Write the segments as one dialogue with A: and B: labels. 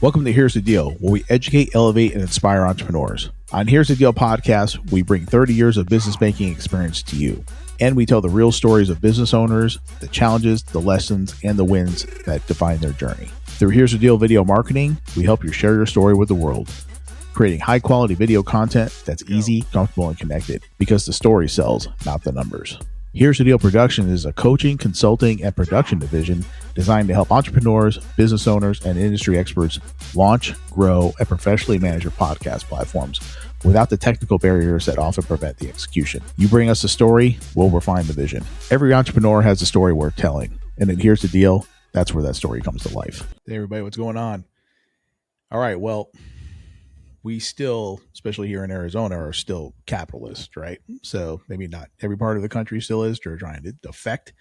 A: Welcome to Here's the Deal, where we educate, elevate, and inspire entrepreneurs. On Here's the Deal podcast, we bring 30 years of business banking experience to you. And we tell the real stories of business owners, the challenges, the lessons, and the wins that define their journey. Through Here's the Deal video marketing, we help you share your story with the world, creating high-quality video content that's easy, comfortable, and connected, because the story sells, not the numbers. Here's the Deal Production is a coaching, consulting, and production division designed to help entrepreneurs, business owners, and industry experts launch, grow, and professionally manage your podcast platforms without the technical barriers that often prevent the execution. You bring us a story, we'll refine the vision. Every entrepreneur has a story worth telling, and then Here's the Deal, that's where that story comes to life. Hey everybody, what's going on? All right, well, we still, especially here in Arizona, are still capitalist, right? So maybe not every part of the country still is, or trying to affect,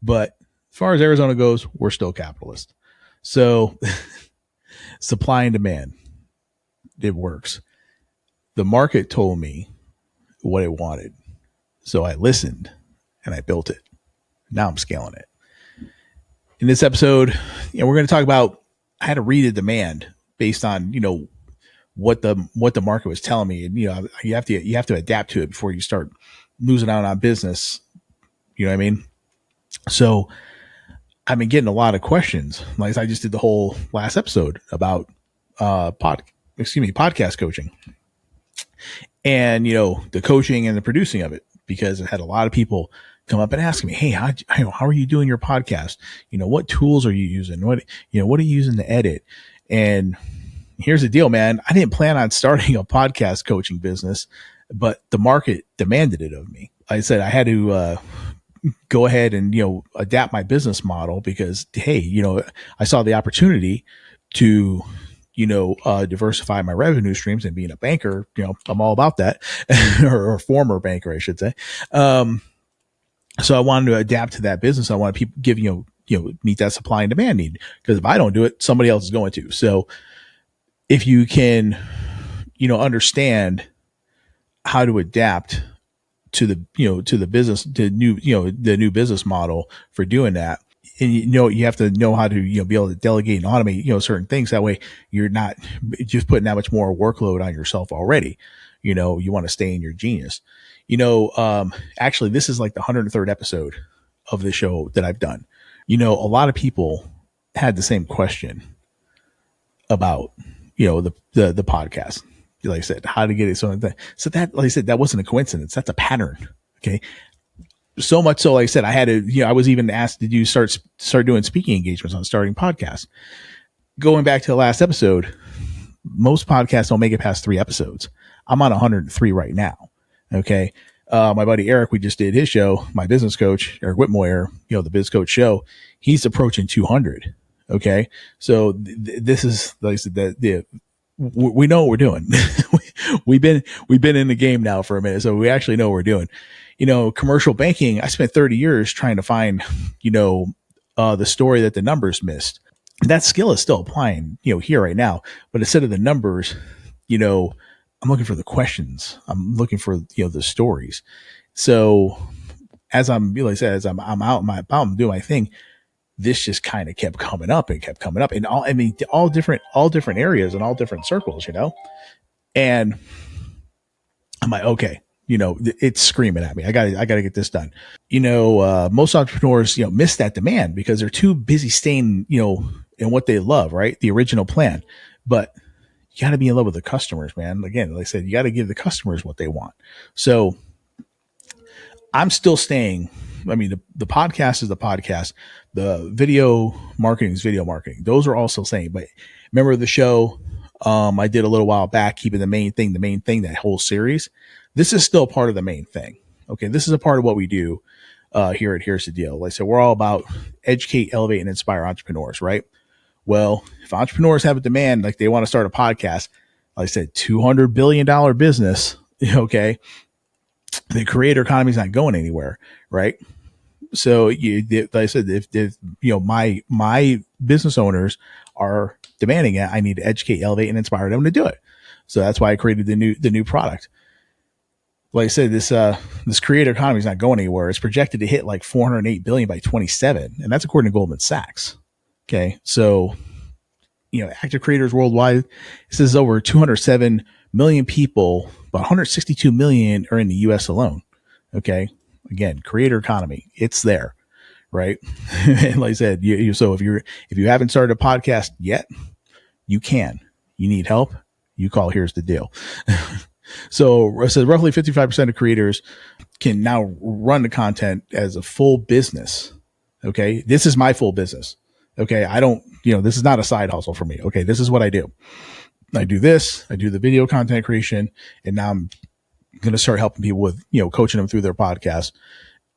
A: but as far as Arizona goes, we're still capitalist. So supply and demand, it works. The market told me what it wanted. So I listened and I built it. Now I'm scaling it. In this episode, we're going to talk about how to read a demand based on, what the market was telling me. And, you have to adapt to it before you start losing out on business. You know what I mean? So I've been getting a lot of questions. Like I just did the whole last episode about, podcast coaching and, the coaching and the producing of it, because it had a lot of people come up and ask me, hey, how are you doing your podcast? What tools are you using? What are you using to edit? And here's the deal, man. I didn't plan on starting a podcast coaching business, but the market demanded it of me. Like I said, I had to go ahead and, adapt my business model because, hey, I saw the opportunity to, diversify my revenue streams, and being a banker, I'm all about that, or a former banker, I should say. So I wanted to adapt to that business. I want people give, meet that supply and demand need, because if I don't do it, somebody else is going to. So if you can, understand how to adapt to the business, to the new business model for doing that. And, you have to know how to, be able to delegate and automate, certain things. That way you're not just putting that much more workload on yourself already. You want to stay in your genius. Actually, this is like the 103rd episode of the show that I've done. A lot of people had the same question about, the podcast. Like I said, how to get it. So that, like I said, that wasn't a coincidence. That's a pattern. Okay. So much so, like I said, I had to, I was even asked, did you start doing speaking engagements on starting podcasts? Going back to the last episode, most podcasts don't make it past 3 episodes. I'm on 103 right now. Okay. My buddy Eric, we just did his show, my business coach, Eric Whitmoyer, the Biz Coach Show. He's approaching 200. Okay. So this is, like I said, we know what we're doing. we've been in the game now for a minute. So we actually know what we're doing. Commercial banking, I spent 30 years trying to find, the story that the numbers missed. That skill is still applying, here right now, but instead of the numbers, I'm looking for the questions. I'm looking for, the stories. So as I'm out I'm doing my thing, this just kind of kept coming up and all different areas and all different circles, and I'm like, okay, it's screaming at me. I gotta get this done. Most entrepreneurs, miss that demand because they're too busy staying, in what they love, right? The original plan, but you got to be in love with the customers, man. Again, like I said, you got to give the customers what they want. So I'm still staying. I mean, the podcast is the podcast. The video marketing is video marketing. Those are also saying, but remember the show I did a little while back, keeping the main thing, that whole series. This is still part of the main thing. Okay. This is a part of what we do here at Here's the Deal. Like I said, we're all about educate, elevate, and inspire entrepreneurs, right? Well, if entrepreneurs have a demand, like they want to start a podcast, like I said, $200 billion business. Okay. The creator economy is not going anywhere. Right. So like I said, if my business owners are demanding it, I need to educate, elevate, and inspire them to do it. So that's why I created the new product. Like I said, this creator economy is not going anywhere. It's projected to hit like 408 billion by 27. And that's according to Goldman Sachs. Okay. So, active creators worldwide. It says over 207 million people, but 162 million are in the US alone. Okay. Again, creator economy, it's there, right? And like I said, so if you haven't started a podcast yet, you can. You need help, you call Here's the Deal. So it says roughly 55% of creators can now run the content as a full business. Okay. This is my full business. Okay. I don't, this is not a side hustle for me. Okay. This is what I do. I do this, I do the video content creation, and now I'm going to start helping people with, coaching them through their podcast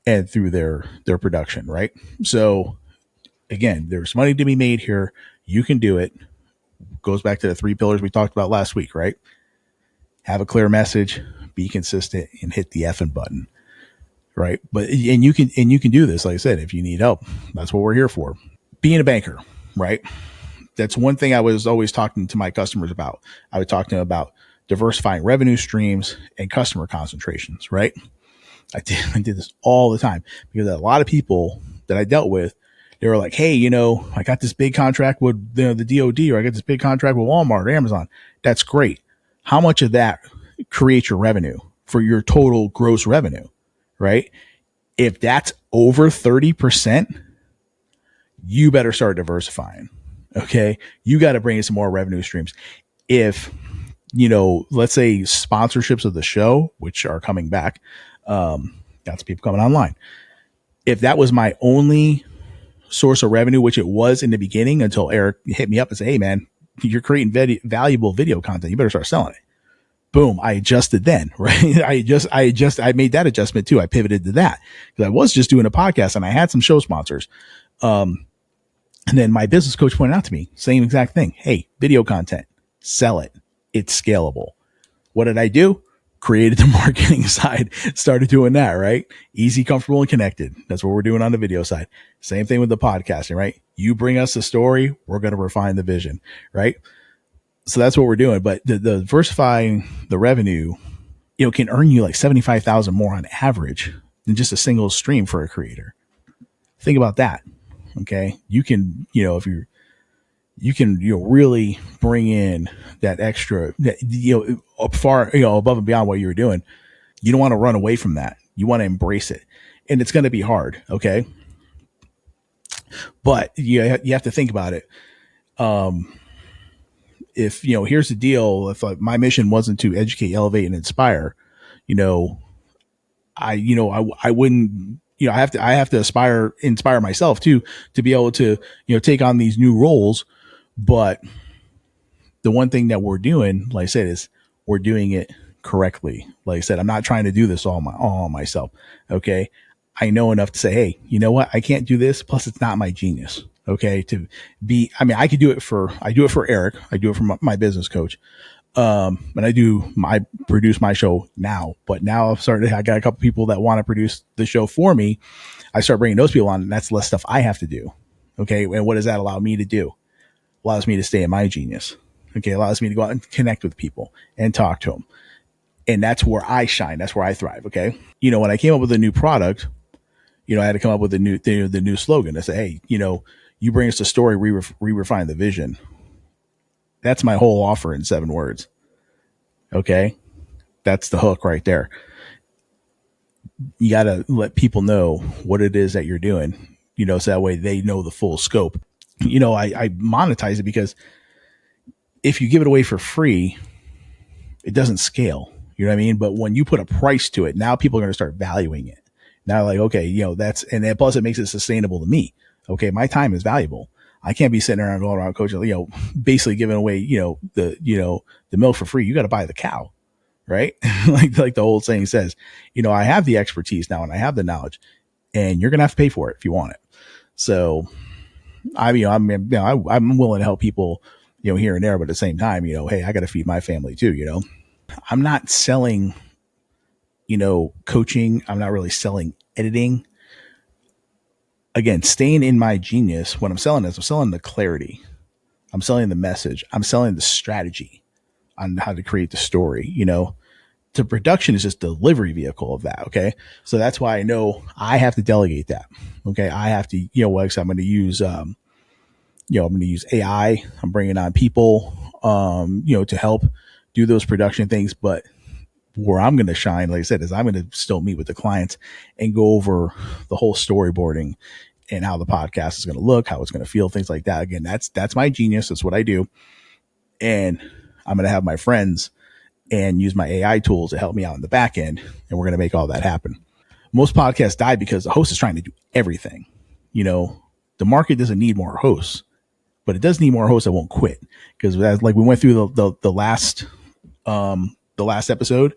A: and through their production. Right. So again, there's money to be made here. You can do it. Goes back to the 3 pillars we talked about last week, right? Have a clear message, be consistent, and hit the effing button. Right. But, and you can do this. Like I said, if you need help, that's what we're here for. Being a banker, right? That's one thing I was always talking to my customers about. I would talk to them about diversifying revenue streams and customer concentrations, right? I did this all the time because a lot of people that I dealt with, they were like, hey, I got this big contract with the DOD, or I got this big contract with Walmart or Amazon. That's great. How much of that creates your revenue for your total gross revenue, right? If that's over 30%, you better start diversifying. Okay. You got to bring in some more revenue streams. If, let's say sponsorships of the show, which are coming back, got some people coming online. If that was my only source of revenue, which it was in the beginning until Eric hit me up and said, hey man, you're creating valuable video content. You better start selling it. Boom. I adjusted then, right? I made that adjustment too. I pivoted to that because I was just doing a podcast and I had some show sponsors. And then my business coach pointed out to me, same exact thing. Hey, video content, sell it. It's scalable. What did I do? Created the marketing side, started doing that, right? Easy, comfortable, and connected. That's what we're doing on the video side. Same thing with the podcasting, right? You bring us the story, we're going to refine the vision, right? So that's what we're doing. But the diversifying the revenue, can earn you like 75,000 more on average than just a single stream for a creator. Think about that. Okay. You can, you can really bring in that extra, far, above and beyond what you were doing. You don't want to run away from that. You want to embrace it, and it's going to be hard. Okay. But you have to think about it. If, here's the deal. If my mission wasn't to educate, elevate, and inspire, I wouldn't, I have to inspire myself too, to be able to, take on these new roles. But the one thing that we're doing, like I said, is we're doing it correctly. Like I said, I'm not trying to do this all myself. Okay. I know enough to say, hey, you know what? I can't do this. Plus it's not my genius. Okay. I could do it for Eric. I do it for my business coach. And I produce my show now, but now I got a couple people that want to produce the show for me. I start bringing those people on, and that's less stuff I have to do. Okay. And what does that allow me to do? Allows me to stay in my genius. Okay. Allows me to go out and connect with people and talk to them. And that's where I shine. That's where I thrive. Okay. When I came up with a new product, I had to come up with the new slogan. I say, hey, you bring us the story, we refine the vision. That's my whole offer in 7 words. Okay. That's the hook right there. You got to let people know what it is that you're doing, so that way they know the full scope. I monetize it because if you give it away for free, it doesn't scale. You know what I mean? But when you put a price to it, now people are going to start valuing it. Now, like, okay, and plus it makes it sustainable to me. Okay. My time is valuable. I can't be sitting around going around coaching, basically giving away, the milk for free. You got to buy the cow, right? like the old saying says, I have the expertise now and I have the knowledge, and you're going to have to pay for it if you want it. So I'm willing to help people, here and there, but at the same time, hey, I got to feed my family too. I'm not selling, coaching. I'm not really selling editing. Again, staying in my genius, what I'm selling is I'm selling the clarity. I'm selling the message. I'm selling the strategy on how to create the story. The production is just delivery vehicle of that. Okay. So that's why I know I have to delegate that. Okay. I have to, I'm going to use, I'm going to use AI. I'm bringing on people, to help do those production things. But where I'm going to shine, like I said, is I'm going to still meet with the clients and go over the whole storyboarding and how the podcast is going to look, how it's going to feel, things like that. Again, that's my genius. That's what I do. And I'm going to have my friends and use my AI tools to help me out in the back end. And we're going to make all that happen. Most podcasts die because the host is trying to do everything. The market doesn't need more hosts, but it does need more hosts that won't quit. Because like we went through the last episode,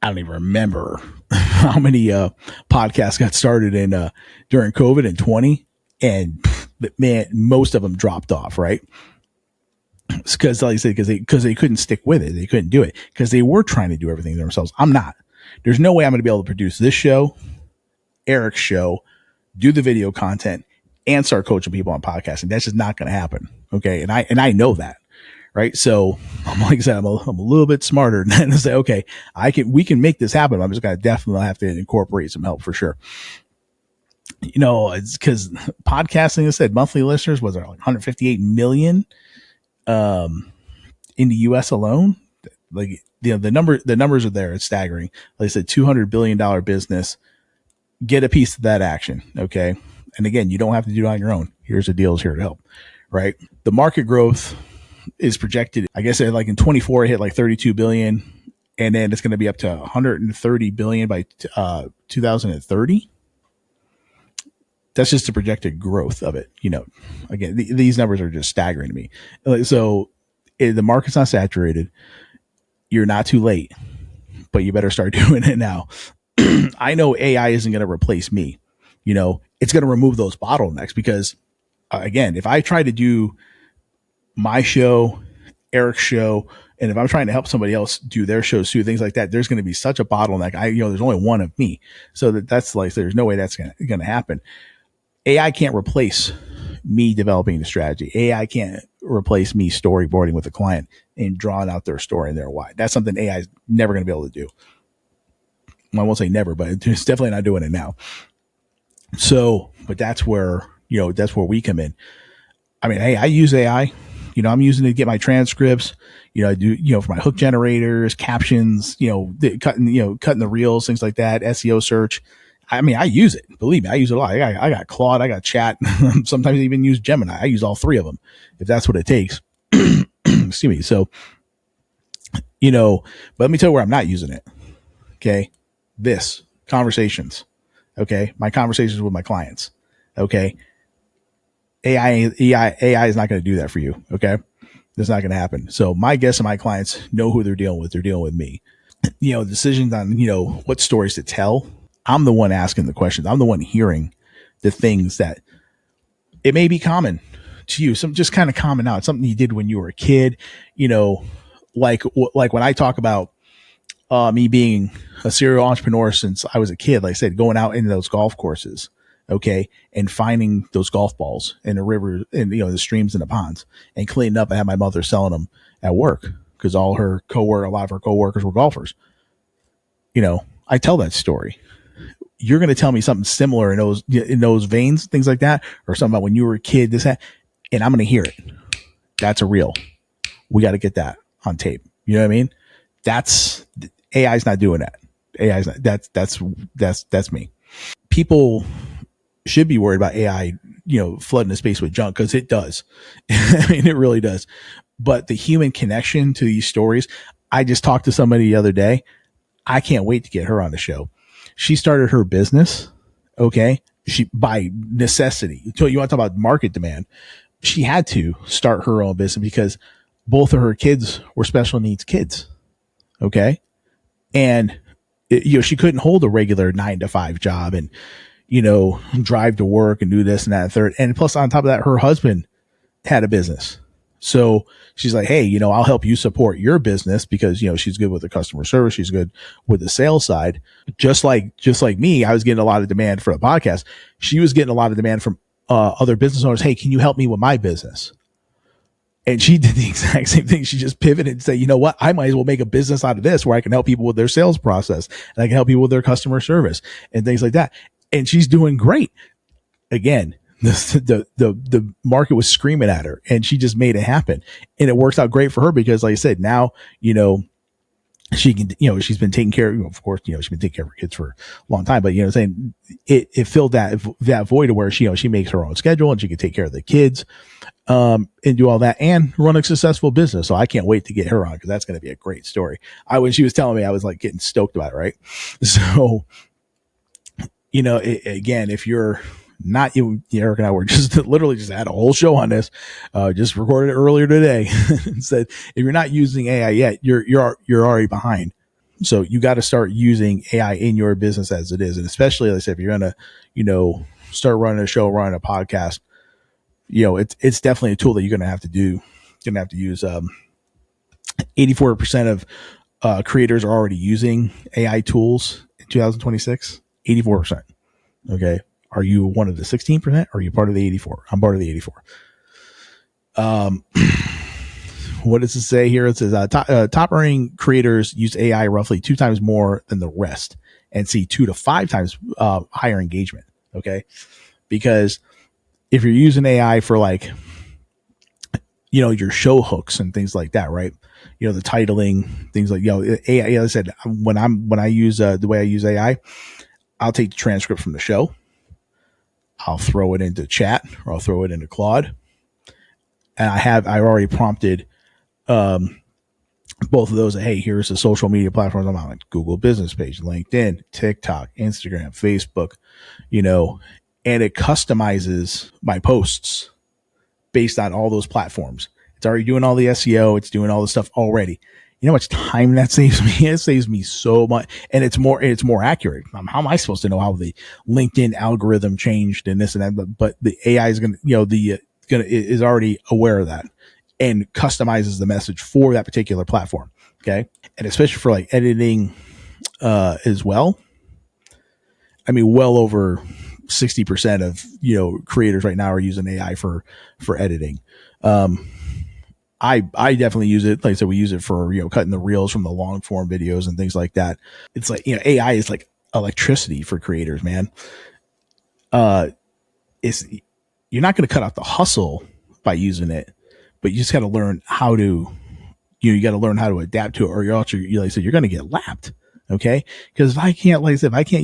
A: I don't even remember how many podcasts got started in during COVID in 20, and man, most of them dropped off, right? Because, like I said, because they couldn't stick with it, they couldn't do it because they were trying to do everything themselves. I'm not. There's no way I'm going to be able to produce this show, Eric's show, do the video content, and start coaching people on podcasting. That's just not going to happen. Okay, and I know that. Right. So I'm like I said, I'm a little bit smarter than that to say, okay, we can make this happen. I'm just going to definitely have to incorporate some help for sure. It's because podcasting, I said, monthly listeners was like 158 million in the US alone. Like, the numbers are there. It's staggering. Like I said, $200 billion business. Get a piece of that action. Okay. And again, you don't have to do it on your own. Here's the deals here to help. Right. The market growth is projected, I guess, like in 24, it hit like 32 billion, and then it's going to be up to 130 billion by 2030. That's just the projected growth of it. Again, these numbers are just staggering to me. So the market's not saturated. You're not too late, but you better start doing it now. I know AI isn't going to replace me. It's going to remove those bottlenecks because, again, if I try to do my show, Eric's show, and if I'm trying to help somebody else do their shows too, things like that, there's going to be such a bottleneck. There's only one of me. So that's like, there's no way that's going to happen. AI can't replace me developing the strategy. AI can't replace me storyboarding with a client and drawing out their story and their why. That's something AI is never going to be able to do. I won't say never, but it's definitely not doing it now. So, but that's where we come in. I mean, hey, I use AI. I'm using it to get my transcripts. I do, for my hook generators, captions, cutting the reels, things like that, SEO search. I mean, I use it. Believe me, I use it a lot. I got Claude, I got Chat. Sometimes I even use Gemini. I use all three of them if that's what it takes. Excuse me. So, but let me tell you where I'm not using it. Okay. This conversations. Okay. My conversations with my clients. Okay. AI is not going to do that for you. Okay. That's not going to happen. So my guests and my clients know who they're dealing with. They're dealing with me. Decisions on, what stories to tell. I'm the one asking the questions. I'm the one hearing the things that it may be common to you. Some just kind of common out. Something you did when you were a kid, like when I talk about me being a serial entrepreneur since I was a kid, like I said, going out into those golf courses. Okay. And finding those golf balls in the river and, the streams and the ponds and cleaning up. I had my mother selling them at work because a lot of her coworkers were golfers. I tell that story. You're going to tell me something similar in those veins, things like that, or something about when you were a kid, this, that, and I'm going to hear it. That's a reel. We got to get that on tape. You know what I mean? AI's not doing that. AI's not, that's me. People should be worried about AI, flooding the space with junk because it does. I mean, it really does. But the human connection to these stories, I just talked to somebody the other day. I can't wait to get her on the show. She started her business. Okay. By necessity. So you want to talk about market demand? She had to start her own business because both of her kids were special needs kids. Okay. And she couldn't hold a regular 9-to-5 job and, drive to work and do this and that and third. And plus on top of that, her husband had a business. So she's like, hey, I'll help you support your business because, she's good with the customer service. She's good with the sales side. Just like me, I was getting a lot of demand for the podcast. She was getting a lot of demand from other business owners. Hey, can you help me with my business? And she did the exact same thing. She just pivoted and said, you know what? I might as well make a business out of this where I can help people with their sales process and I can help people with their customer service and things like that. And she's doing great. Again, The market was screaming at her, and she just made it happen. And it works out great for her because, like I said, now, she can, she's been taking care of, of course, she's been taking care of her kids for a long time, but, saying it filled that void where she makes her own schedule and she can take care of the kids, and do all that and run a successful business. So I can't wait to get her on, because that's going to be a great story. When she was telling me, I was like getting stoked about it. Right. So, again, if you're not, Eric and I were just literally just had a whole show on this, just recorded it earlier today and said, if you're not using AI yet, you're already behind. So you got to start using AI in your business as it is. And especially, like I said, if you're going to, start running a show, running a podcast, it's definitely a tool that you're going to have to do. You're going to have to use. 84% of creators are already using AI tools in 2026. 84%. Okay. Are you one of the 16%? Or are you part of the 84? I'm part of the 84. What does it say here? It says top earning creators use AI roughly 2 times more than the rest and see 2 to 5 times higher engagement. Okay. Because if you're using AI for like, your show hooks and things like that, right? The titling, things like, AI, like I said, when I use the way I use AI, I'll take the transcript from the show. I'll throw it into chat, or I'll throw it into Claude. And I already prompted both of those. Hey, here's the social media platforms I'm on, like Google business page, LinkedIn, TikTok, Instagram, Facebook, and it customizes my posts based on all those platforms. It's already doing all the SEO. It's doing all the stuff already. You know how much time that saves me? It saves me so much, and it's more accurate. How am I supposed to know how the LinkedIn algorithm changed and this and that? But the AI is is already aware of that and customizes the message for that particular platform. Okay, and especially for like editing as well. I mean, well over 60% of creators right now are using AI for editing. I definitely use it. Like I said, we use it for, cutting the reels from the long form videos and things like that. It's like, AI is like electricity for creators, man. You're not going to cut out the hustle by using it, but you just got to learn how to, you got to learn how to adapt to it, or like I said, you're going to get lapped. Okay. Cause if I can't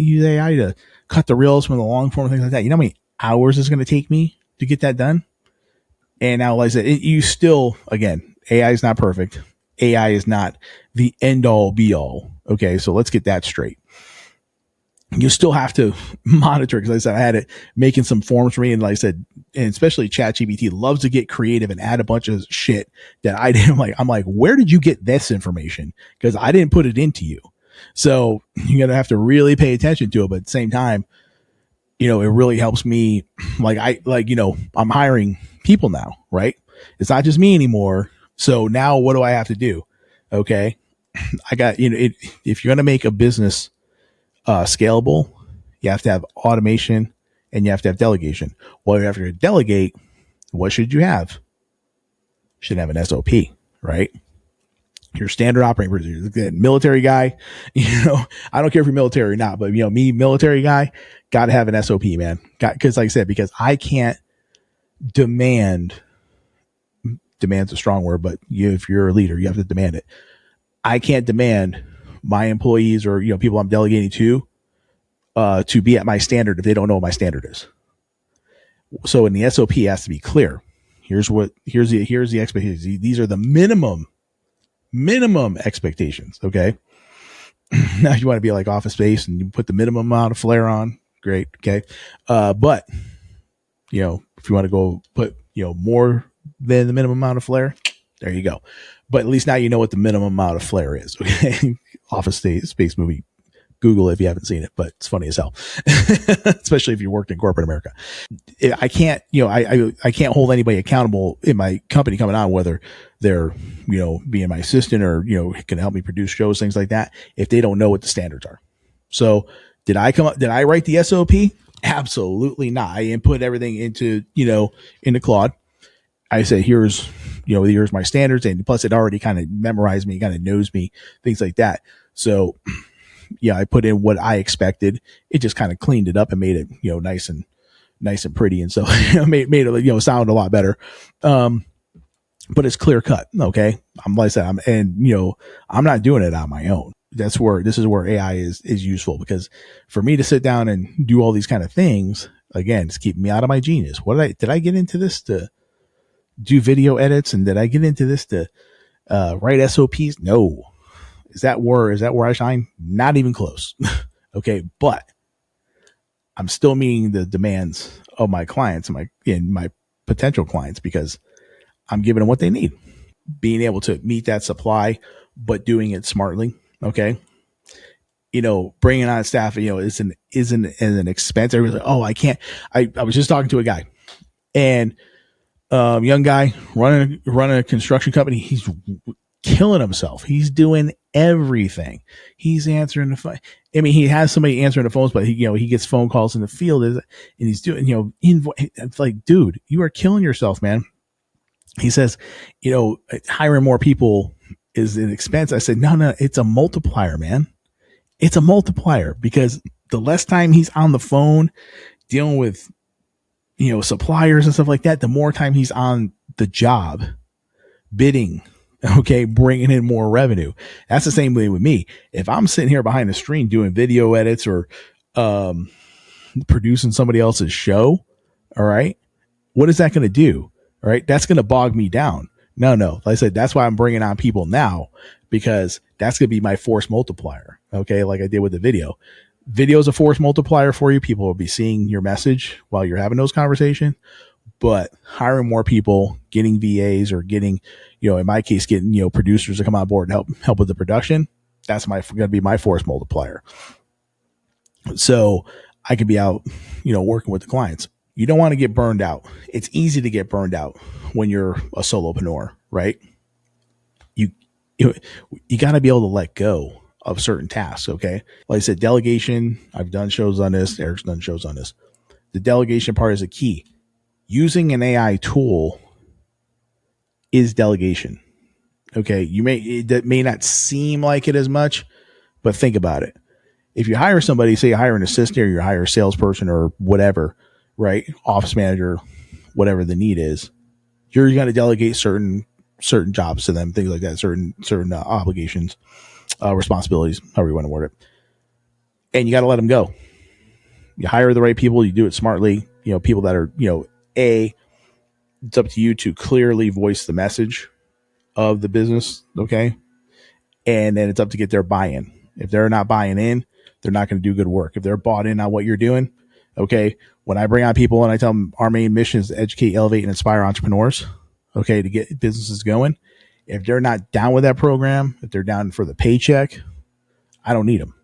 A: use AI to cut the reels from the long form, things like that, how many hours it's going to take me to get that done? And now, like I said, you still, again, AI is not perfect. AI is not the end all be all. Okay. So let's get that straight. You still have to monitor, because like I said, I had it making some forms for me. And like I said, and especially ChatGPT loves to get creative and add a bunch of shit that I didn't like. I'm like, where did you get this information? Because I didn't put it into you. So you're going to have to really pay attention to it. But at the same time, it really helps me. I'm hiring people now, right? It's not just me anymore. So now what do I have to do? Okay. I got, if you're going to make a business scalable, you have to have automation and you have to have delegation. Well, after you delegate, what should you have? You should have an SOP, right? Your standard operating procedure. Military guy, I don't care if you're military or not, but me, military guy, got to have an SOP, man. Because like I said, because I can't demand's a strong word, but if you're a leader, you have to demand it. I can't demand my employees or people I'm delegating to be at my standard if they don't know what my standard is. So in the SOP, it has to be clear. Here's the expectations. These are the minimum expectations. Okay. Now if you want to be like Office Space and you put the minimum amount of flair on, great. Okay. But if you want to go put, more than the minimum amount of flair, there you go. But at least now you know what the minimum amount of flair is. Okay. Office Space movie. Google it if you haven't seen it, but it's funny as hell, especially if you worked in corporate America. I can't, I can't hold anybody accountable in my company coming on, whether they're, being my assistant or, can help me produce shows, things like that, if they don't know what the standards are. So did I write the SOP? Absolutely not. I input everything into Claude. I say, here's my standards. And plus it already kind of memorized me, kind of knows me, things like that. So I put in what I expected. It just kind of cleaned it up and made it, nice and, nice and pretty. And so made it, sound a lot better. But it's clear cut. Okay. I'm like I said, I'm not doing it on my own. This is where AI is useful, because for me to sit down and do all these kind of things, again, it's keeping me out of my genius. Did I get into this to do video edits? And did I get into this to write SOPs? No. Is that where I shine? Not even close. Okay. But I'm still meeting the demands of my clients and my potential clients, because I'm giving them what they need. Being able to meet that supply, but doing it smartly. Okay. Bringing on staff, isn't an expense. Everybody's like, oh, I can't. I was just talking to a guy, and young guy running a construction company. He's killing himself. He's doing everything. He's answering the phone. I mean, he has somebody answering the phones, but he gets phone calls in the field, and he's doing, it's like, dude, you are killing yourself, man. He says, hiring more people is an expense. I said, no, it's a multiplier, man. It's a multiplier, because the less time he's on the phone dealing with, suppliers and stuff like that, the more time he's on the job bidding, okay, bringing in more revenue. That's the same way with me. If I'm sitting here behind the screen doing video edits or producing somebody else's show, all right, what is that going to do? All right, that's going to bog me down. No. Like I said, that's why I'm bringing on people now, because that's going to be my force multiplier. Okay, like I did with the video. Video is a force multiplier for you. People will be seeing your message while you're having those conversations. But hiring more people, getting VAs, or getting, in my case, getting, producers to come on board and help with the production, that's going to be my force multiplier. So I could be out, working with the clients. You don't want to get burned out. It's easy to get burned out when you're a solopreneur, right? You got to be able to let go of certain tasks. Okay. Like I said, delegation, I've done shows on this. Eric's done shows on this. The delegation part is a key. Using an AI tool is delegation. Okay. That may not seem like it as much, but think about it. If you hire somebody, say you hire an assistant, or you hire a salesperson or whatever, right? Office manager, whatever the need is, you're going to delegate certain jobs to them, things like that, certain obligations, responsibilities, however you want to word it. And you got to let them go. You hire the right people, you do it smartly, people that are, it's up to you to clearly voice the message of the business. Okay. And then it's up to get their buy-in. If they're not buying in, they're not going to do good work. If they're bought in on what you're doing, okay, when I bring on people and I tell them our main mission is to educate, elevate, and inspire entrepreneurs, okay, to get businesses going. If they're not down with that program, if they're down for the paycheck, I don't need them.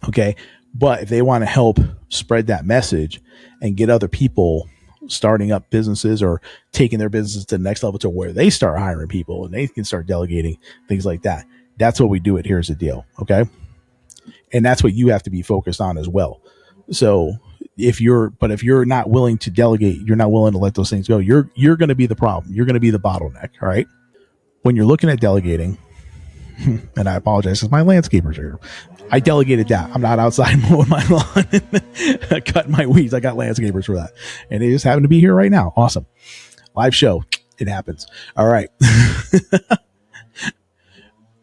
A: Okay. But if they want to help spread that message and get other people starting up businesses or taking their business to the next level, to where they start hiring people and they can start delegating, things like that, that's what we do it. Here's the deal. Okay. And that's what you have to be focused on as well. So if you're not willing to delegate, you're not willing to let those things go, you're going to be the problem. You're going to be the bottleneck. All right. When you're looking at delegating, and I apologize because my landscapers are here. I delegated that. I'm not outside mowing my lawn, cutting my weeds. I got landscapers for that. And they just happen to be here right now. Awesome. Live show. It happens. All right.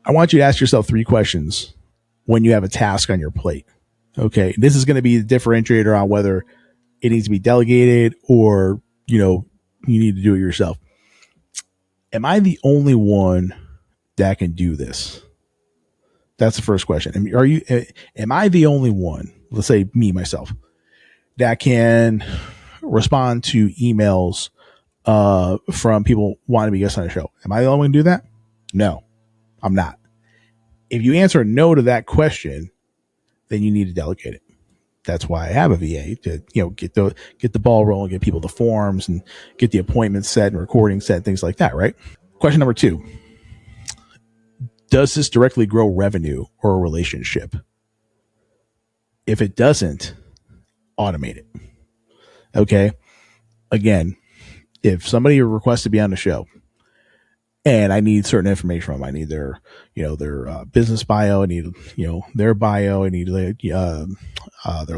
A: I want you to ask yourself 3 questions when you have a task on your plate. Okay. This is going to be the differentiator on whether it needs to be delegated or, you need to do it yourself. Am I the only one that can do this? That's the first question. Am I the only one, let's say me, myself, that can respond to emails from people wanting to be guests on the show? Am I the only one to do that? No, I'm not. If you answer no to that question, then you need to delegate it. That's why I have a VA to, get the ball rolling, get people the forms and get the appointments set and recording set, things like that. Right. Question number 2. Does this directly grow revenue or a relationship? If it doesn't, automate it. Okay. Again, if somebody requests to be on the show and I need certain information from them. I need their, their business bio. I need, their bio. I need their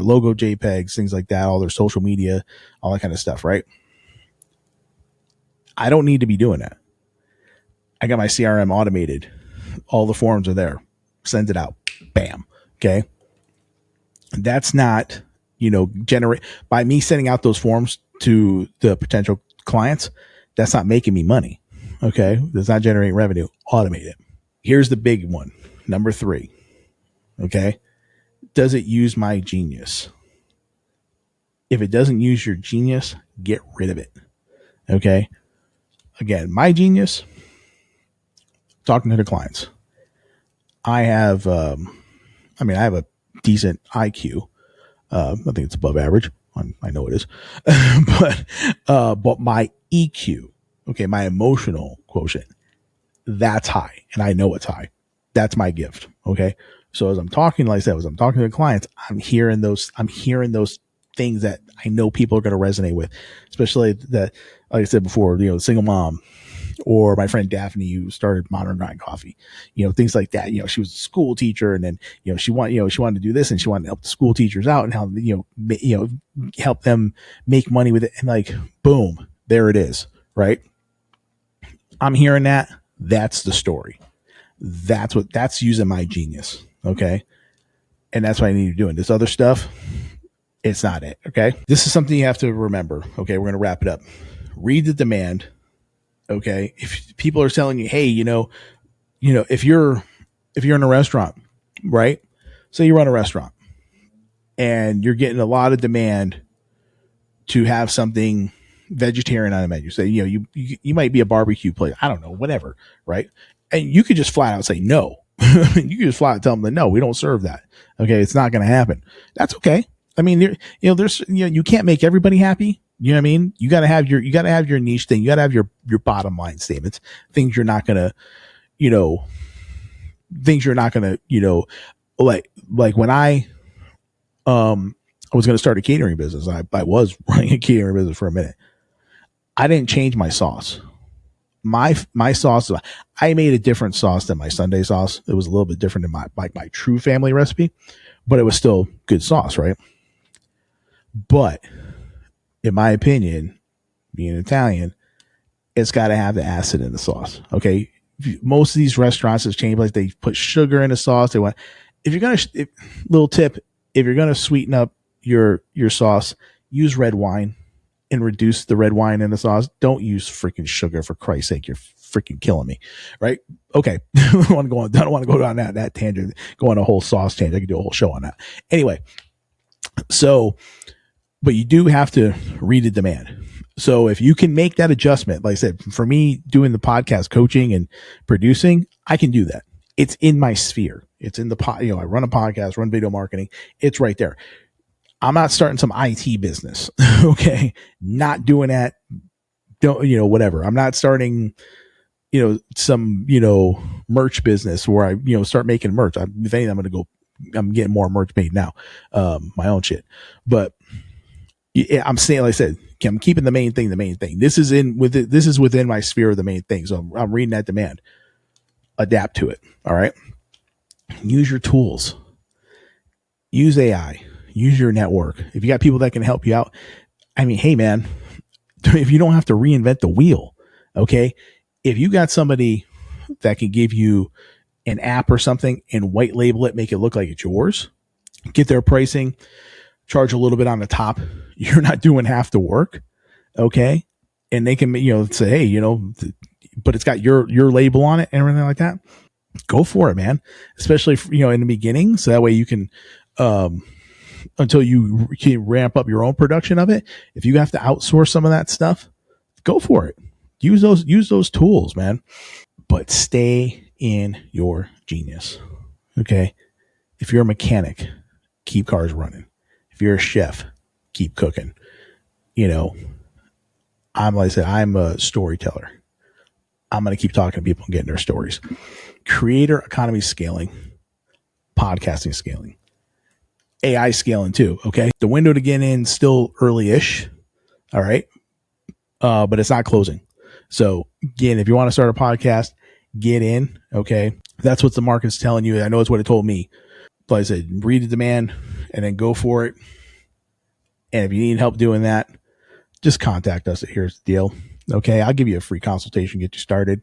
A: logo JPEGs, things like that, all their social media, all that kind of stuff, right? I don't need to be doing that. I got my CRM automated. All the forms are there. Send it out. Bam. Okay. That's not, generate by me sending out those forms to the potential clients. That's not making me money. Okay. That's not generating revenue. Automate it. Here's the big one. Number 3. Okay. Does it use my genius? If it doesn't use your genius, get rid of it. Okay. Again, my genius, talking to the clients. I have, I have a decent IQ. I think it's above average. I know it is, but my EQ, okay, my emotional quotient, that's high, and I know it's high. That's my gift. Okay, so as I'm talking, like I said, as I'm talking to the clients, I'm hearing those things that I know people are going to resonate with, especially that, like I said before, the single mom, or my friend Daphne, who started Modern Grind Coffee, things like that. She was a school teacher, and then, she wanted to do this, and she wanted to help the school teachers out and how, help them make money with it. And like, boom, there it is. Right. I'm hearing that. That's the story. That's using my genius. Okay. And that's what I need to do. And this other stuff, it's not it. Okay. This is something you have to remember. Okay. We're going to wrap it up. Read the demand. Okay. If people are telling you, hey, if you're in a restaurant, right? Say you run a restaurant and you're getting a lot of demand to have something vegetarian on the menu. Say, you might be a barbecue place. I don't know, whatever. Right. And you could just flat out say no. You could just flat out tell them that no, we don't serve that. Okay. It's not going to happen. That's okay. I mean, there's, you can't make everybody happy. You know what I mean? You gotta have your niche thing. You gotta have your bottom line statements, things you're not gonna, like when I was going to start a catering business. I was running a catering business for a minute. I didn't change my sauce. My sauce, I made a different sauce than my Sunday sauce. It was a little bit different than my true family recipe, but it was still good sauce, right? But in my opinion, being Italian, it's got to have the acid in the sauce. Okay. Most of these restaurants have changed, like they put sugar in the sauce. They want, little tip, if you're going to sweeten up your sauce, use red wine and reduce the red wine in the sauce. Don't use freaking sugar, for Christ's sake. You're freaking killing me. Right. Okay. I don't want to go down that tangent, go on a whole sauce tangent. I could do a whole show on that. Anyway. So, but you do have to read the demand. So if you can make that adjustment, like I said, for me doing the podcast coaching and producing, I can do that. It's in my sphere. It's in the I run a podcast, run video marketing. It's right there. I'm not starting some IT business. Okay. Not doing that. Don't, whatever. I'm not starting, some, merch business where I, start making merch. If anything, I'm getting more merch made now. My own shit. But yeah, I'm saying, like I said, I'm keeping the main thing. This is within my sphere of the main thing. So I'm reading that demand. Adapt to it. All right. Use your tools. Use AI. Use your network. If you got people that can help you out, I mean, hey man, if you don't have to reinvent the wheel, okay. If you got somebody that can give you an app or something and white label it, make it look like it's yours, get their pricing, charge a little bit on the top. You're not doing half the work. Okay. And they can, say, hey, but it's got your label on it and everything like that. Go for it, man. Especially, in the beginning. So that way you can, until you can ramp up your own production of it. If you have to outsource some of that stuff, go for it. Use those tools, man, but stay in your genius. Okay. If you're a mechanic, keep cars running. If you're a chef, keep cooking. Like I said, I'm a storyteller. I'm going to keep talking to people and getting their stories. Creator economy scaling, podcasting scaling, AI scaling too. Okay. The window to get in still early-ish. All right. But it's not closing. So again, if you want to start a podcast, get in. Okay. That's what the market's telling you. I know it's what it told me. Like I said, read the demand and then go for it. And if you need help doing that, just contact us at Here's the Deal. Okay. I'll give you a free consultation, get you started.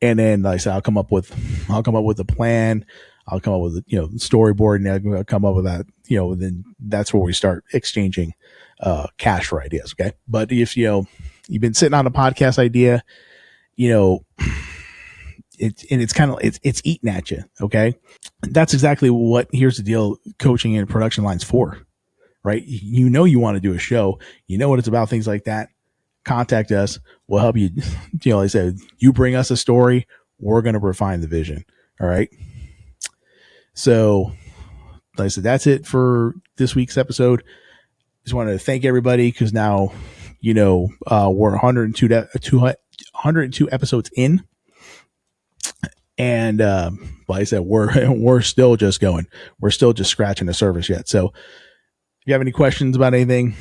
A: And then, like I said, I'll come up with a plan. I'll come up with, storyboard, and I'll come up with that, then that's where we start exchanging, cash for ideas. Okay. But if, you've been sitting on a podcast idea, it's kind of, it's eating at you. Okay. That's exactly what Here's the Deal coaching and production lines for, right? You want to do a show, what it's about, things like that. Contact us. We'll help you. Like I said, you bring us a story, we're going to refine the vision. All right. So, like I said, that's it for this week's episode. Just wanted to thank everybody because now, we're 102 episodes in. And, like I said, we're still just going. We're still just scratching the surface yet. So if you have any questions about anything,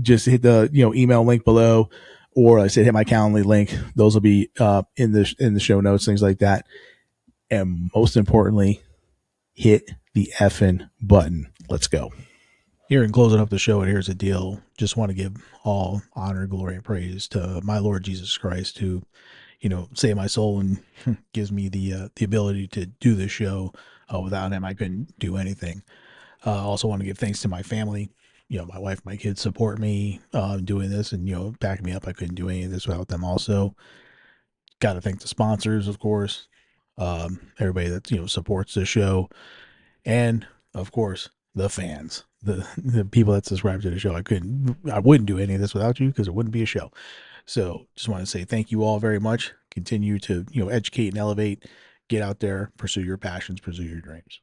A: just hit the, email link below, or like I said, hit my Calendly link. Those will be, in the show notes, things like that. And most importantly, hit the effing button. Let's go. Here in closing up the show, and Here's the Deal. Just want to give all honor, glory, and praise to my Lord Jesus Christ, who, saved my soul and gives me the ability to do this show. Without him, I couldn't do anything. Also want to give thanks to my family. My wife, my kids support me doing this and, backing me up. I couldn't do any of this without them also. Got to thank the sponsors, of course. Everybody that, supports the show. And, of course, the fans. The people that subscribe to the show. I wouldn't do any of this without you because it wouldn't be a show. So just want to say thank you all very much. Continue to, educate and elevate. Get out there, pursue your passions, pursue your dreams.